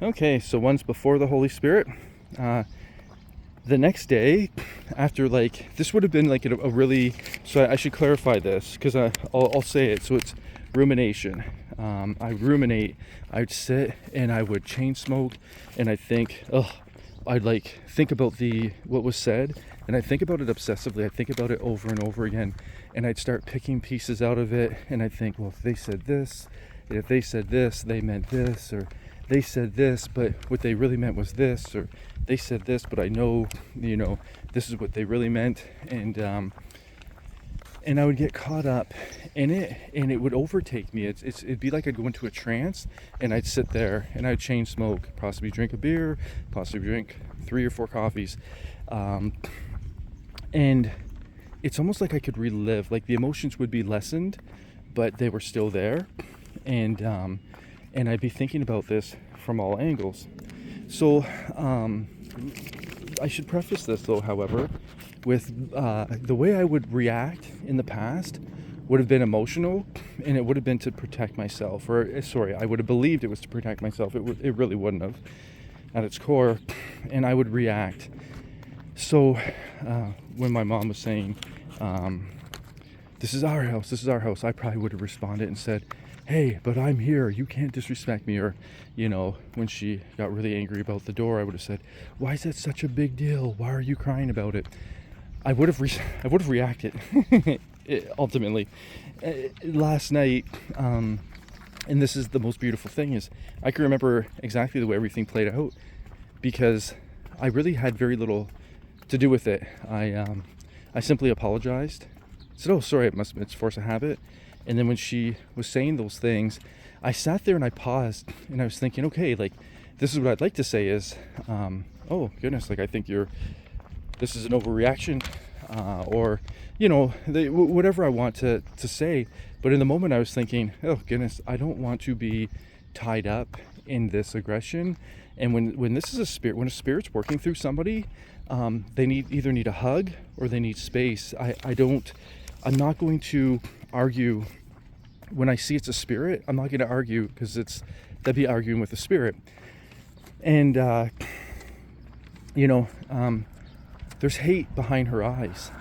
Okay, so one's before the Holy Spirit. The next day, after this would have been a really, so I should clarify this because I'll say it. So it's rumination. I ruminate. I'd sit and I would chain smoke, and I'd think, I'd think about what was said, and I think about it obsessively. I think about it over and over again, and I'd start picking pieces out of it, and I'd think, well, if they said this, they meant this, or they said this, but what they really meant was this, or they said this, but I know, this is what they really meant, and I would get caught up in it, and it would overtake me. It'd be like I'd go into a trance, and I'd sit there, and I'd chain smoke, possibly drink a beer, possibly drink 3 or 4 coffees, and it's almost like I could relive, like the emotions would be lessened, but they were still there, and I'd be thinking about this from all angles. So I should preface this though, however, with the way I would react in the past would have been emotional, and it would have been to protect myself, I would have believed it was to protect myself. It really wouldn't have at its core, and I would react. So when my mom was saying, this is our house, I probably would have responded and said, hey, but I'm here, you can't disrespect me. Or, when she got really angry about the door, I would have said, why is that such a big deal? Why are you crying about it? I would have reacted ultimately. Last night, and this is the most beautiful thing, is I can remember exactly the way everything played out, because I really had very little to do with it. I simply apologized, said, oh, sorry, it's force of habit. And then when she was saying those things, I sat there and I paused, and I was thinking, okay, this is what I'd like to say is, oh goodness, I think this is an overreaction, or whatever I want to say. But in the moment I was thinking, oh goodness, I don't want to be tied up in this aggression. And when this is when a spirit's working through somebody, they either need a hug or they need space. I'm not going to argue when I see it's a spirit. I'm not going to argue, because that'd be arguing with the spirit. And there's hate behind her eyes,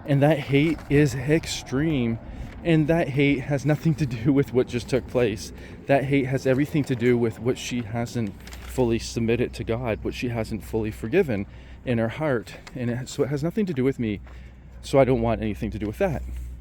and that hate is extreme, and that hate has nothing to do with what just took place. That hate has everything to do with what she hasn't fully submitted to God, what she hasn't fully forgiven in her heart, and so it has nothing to do with me. So I don't want anything to do with that.